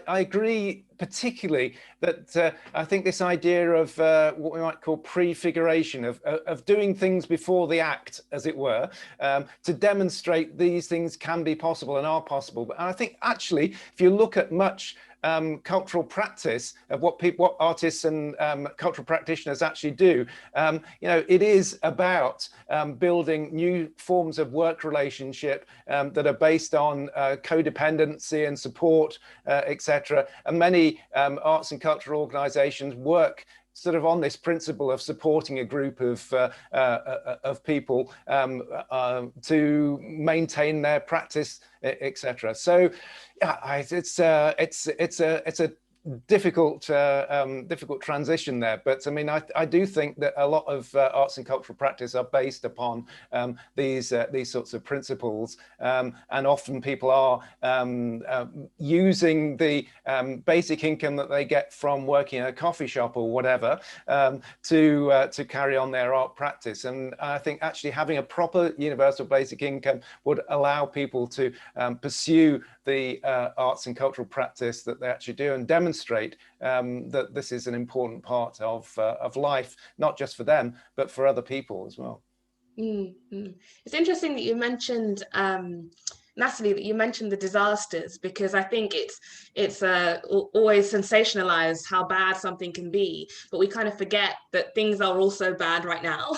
agree particularly that I think this idea of what we might call prefiguration, of doing things before the act, as it were, to demonstrate these things can be possible and are possible. But I think actually, if you look at much cultural practice of what artists and cultural practitioners actually do, it is about building new forms of work relationship that are based on codependency and support, etc. And many arts and cultural organizations work sort of on this principle of supporting a group of people to maintain their practice, etc. So it's a difficult transition there, but I mean, I do think that a lot of arts and cultural practice are based upon these sorts of principles, and often people are using the basic income that they get from working in a coffee shop or whatever to carry on their art practice. And I think actually having a proper universal basic income would allow people to pursue the arts and cultural practice that they actually do, and demonstrate that this is an important part of life, not just for them, but for other people as well. Mm-hmm. It's interesting that you mentioned, Natalie, that you mentioned the disasters, because I think it's always sensationalized how bad something can be, but we kind of forget that things are also bad right now.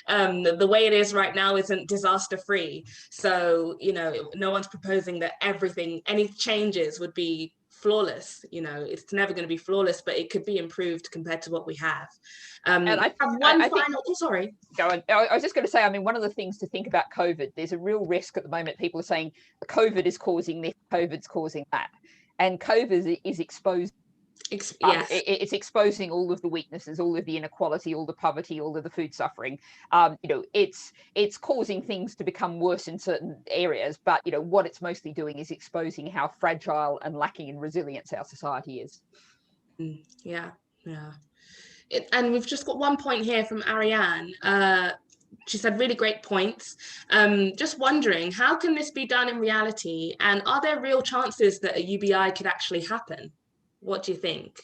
The way it is right now isn't disaster free. So, no one's proposing that any changes would be flawless. It's never going to be flawless, but it could be improved compared to what we have. And I have one final. Sorry. Go on. I was just going to say, I mean, one of the things to think about COVID, there's a real risk at the moment. People are saying COVID is causing this, COVID's causing that, and COVID is exposed. Yes. It's exposing all of the weaknesses, all of the inequality, all the poverty, all of the food suffering. It's causing things to become worse in certain areas, but what it's mostly doing is exposing how fragile and lacking in resilience our society is. Yeah. And we've just got one point here from Ariane. She said really great points. Just wondering, how can this be done in reality, and are there real chances that a UBI could actually happen? What do you think?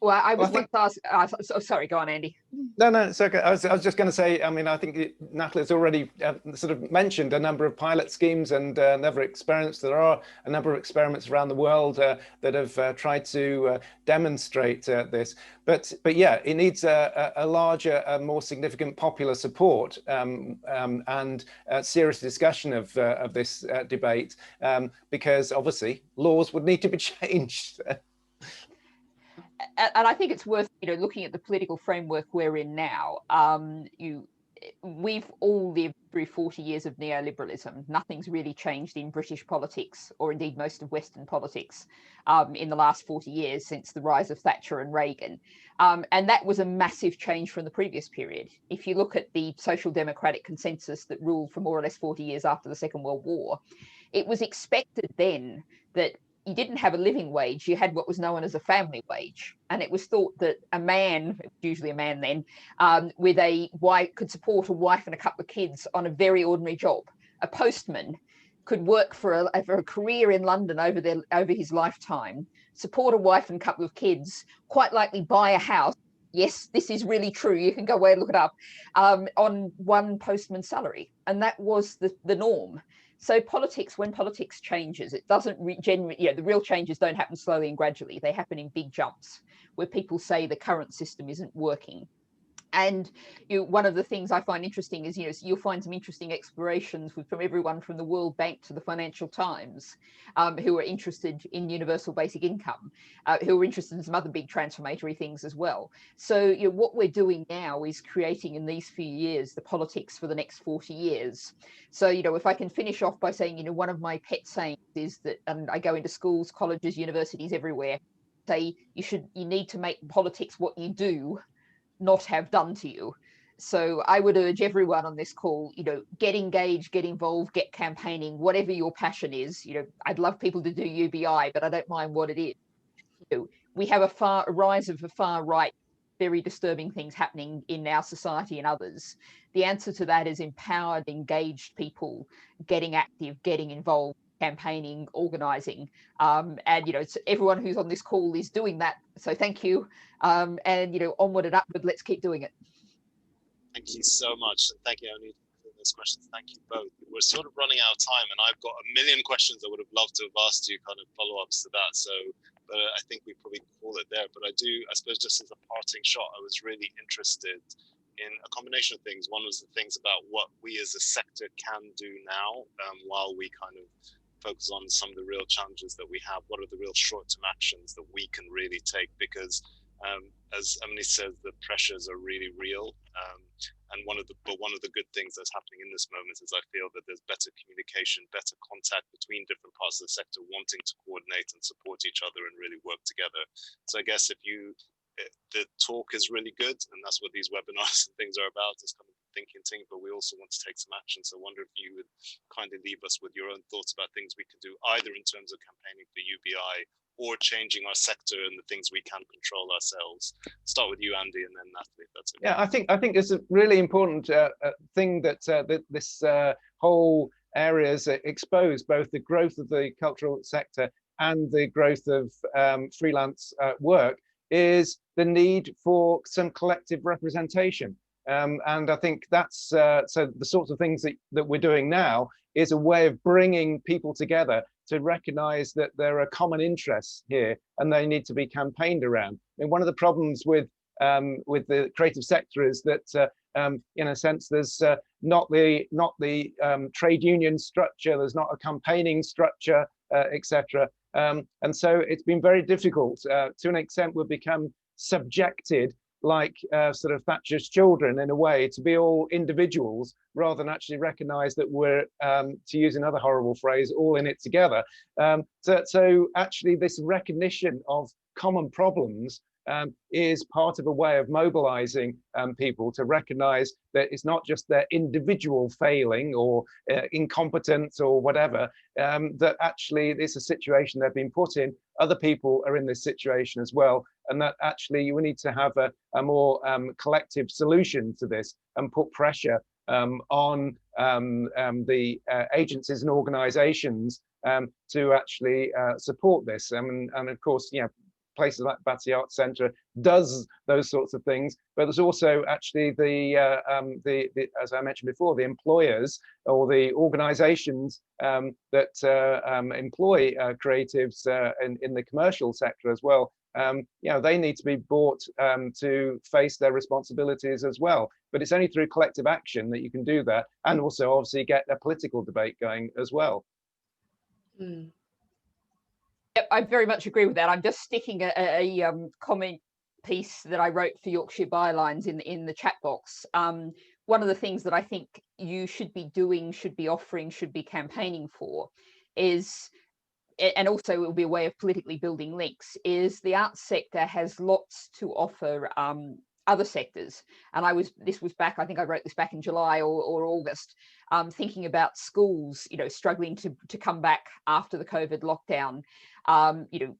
Well, I was once asked. Sorry, go on, Andy. No, it's okay. I was just going to say, I mean, I think Natalie's already sort of mentioned a number of pilot schemes and another experiments. There are a number of experiments around the world that have tried to demonstrate this. But yeah, it needs a larger, more significant popular support and serious discussion of this debate, because obviously laws would need to be changed. And I think it's worth, looking at the political framework we're in now. We've all lived through 40 years of neoliberalism. Nothing's really changed in British politics, or indeed most of Western politics, in the last 40 years since the rise of Thatcher and Reagan. And that was a massive change from the previous period. If you look at the social democratic consensus that ruled for more or less 40 years after the Second World War, it was expected then that you didn't have a living wage, you had what was known as a family wage. And it was thought that a man, usually a man then, with a wife, could support a wife and a couple of kids on a very ordinary job. A postman could work for a career in London over his lifetime, support a wife and couple of kids, quite likely buy a house. Yes, this is really true. You can go away and look it up, on one postman's salary. And that was the norm. So politics, when politics changes, it doesn't generally, the real changes don't happen slowly and gradually. They happen in big jumps where people say the current system isn't working. And one of the things I find interesting is, you'll find some interesting explorations from everyone from the World Bank to the Financial Times, who are interested in universal basic income, who are interested in some other big transformatory things as well. So what we're doing now is creating in these few years the politics for the next 40 years. So, if I can finish off by saying, one of my pet sayings is that, and I go into schools, colleges, universities everywhere, say you need to make politics what you do, not have done to you. So I would urge everyone on this call, get engaged, get involved, get campaigning, whatever your passion is. I'd love people to do UBI, but I don't mind what it is. We have a rise of the far right, very disturbing things happening in our society and others. The answer to that is empowered, engaged people getting active, getting involved, campaigning, organising, and everyone who's on this call is doing that. So thank you, and onward and upward. Let's keep doing it. Thank you so much, and thank you, Oni, for those questions. Thank you both. We're sort of running out of time, and I've got a million questions I would have loved to have asked you, kind of follow-ups to that. So, but I think we probably call it there. But I suppose, just as a parting shot, I was really interested in a combination of things. One was the things about what we as a sector can do now, while we kind of focus on some of the real challenges that we have. What are the real short-term actions that we can really take? Because as Emily says, the pressures are really real. And one of the good things that's happening in this moment is I feel that there's better communication, better contact between different parts of the sector wanting to coordinate and support each other and really work together. So I guess the talk is really good, and that's what these webinars and things are about, is kind of thinking, but we also want to take some action. So I wonder if you would kindly leave us with your own thoughts about things we can do, either in terms of campaigning for UBI or changing our sector and the things we can control ourselves. Start with you, Andy, and then Natalie, if that's okay. Yeah, I think it's a really important thing that this whole area has exposed, both the growth of the cultural sector and the growth of freelance work, is the need for some collective representation. And I think that's so the sorts of things that we're doing now is a way of bringing people together to recognize that there are common interests here and they need to be campaigned around. And one of the problems with the creative sector is that in a sense there's not the trade union structure, there's not a campaigning structure, etc. And so it's been very difficult. To an extent, we've become subjected, like sort of Thatcher's children in a way, to be all individuals rather than actually recognize that we're, to use another horrible phrase, all in it together. So actually this recognition of common problems is part of a way of mobilizing people to recognize that it's not just their individual failing or incompetence or whatever, that actually it's a situation they've been put in. Other people are in this situation as well, and that actually we need to have a more collective solution to this and put pressure on the agencies and organizations to actually support this. And of course, places like Batty Arts Centre does those sorts of things, but there's also actually the as I mentioned before, the employers or the organisations that employ creatives in the commercial sector as well. They need to be brought to face their responsibilities as well. But it's only through collective action that you can do that, and also obviously get a political debate going as well. Mm. Yep, I very much agree with that. I'm just sticking a comment piece that I wrote for Yorkshire Bylines in the chat box. One of the things that I think you should be doing, should be offering, should be campaigning for is, and also it will be a way of politically building links, is the arts sector has lots to offer other sectors. And this was back, I think I wrote this back in July or August, thinking about schools, struggling to come back after the COVID lockdown,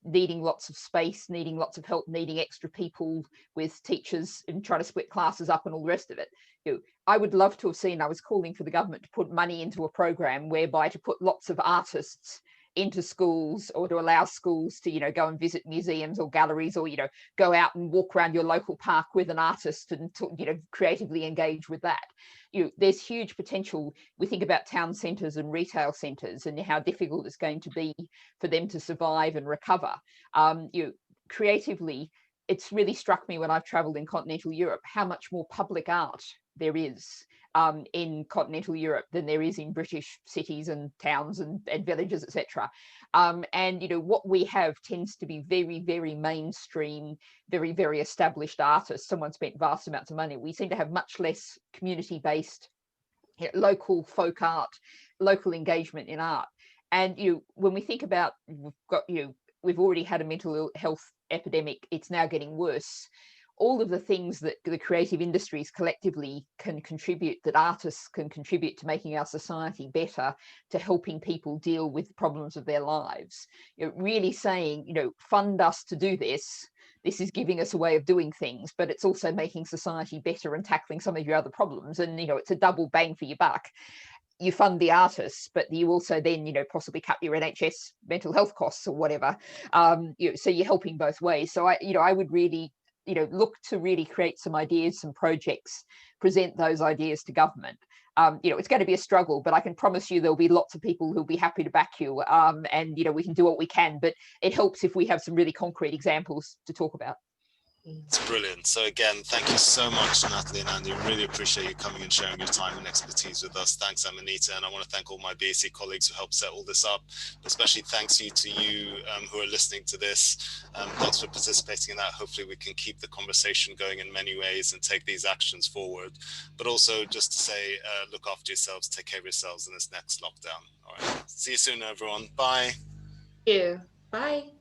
needing lots of space, needing lots of help, needing extra people with teachers and trying to split classes up and all the rest of it. I would love to have seen, I was calling for the government to put money into a program whereby to put lots of artists into schools, or to allow schools to, you know, go and visit museums or galleries, or, you know, go out and walk around your local park with an artist and, you know, creatively engage with that. You know, there's huge potential. We think about town centres and retail centres and how difficult it's going to be for them to survive and recover. You know, creatively, it's really struck me when I've travelled in continental Europe how much more public art there is in continental Europe than there is in British cities and towns and villages, etc. And, you know, what we have tends to be very, very mainstream, very, very established artists. Someone spent vast amounts of money. We seem to have much less community-based, you know, local folk art, local engagement in art. And, you know, when we think about, we've already had a mental health epidemic, it's now getting worse. All of the things that the creative industries collectively can contribute, that artists can contribute to making our society better, to helping people deal with problems of their lives. You know, really saying, you know, fund us to do this. This is giving us a way of doing things, but it's also making society better and tackling some of your other problems. And, you know, it's a double bang for your buck. You fund the artists, but you also then, you know, possibly cut your NHS mental health costs or whatever. You know, so you're helping both ways. So I would really, you know, look to really create some ideas, some projects, present those ideas to government. You know, it's going to be a struggle, but I can promise you there'll be lots of people who'll be happy to back you. And, you know, we can do what we can, but it helps if we have some really concrete examples to talk about. It's brilliant. So again, thank you so much, Natalie and Andy. Really appreciate you coming and sharing your time and expertise with us. Thanks, Amanita. And I want to thank all my BAC colleagues who helped set all this up. Especially thanks to you who are listening to this. Thanks for participating in that. Hopefully we can keep the conversation going in many ways and take these actions forward. But also just to say, look after yourselves, take care of yourselves in this next lockdown. All right. See you soon, everyone. Bye. Thank you. Bye.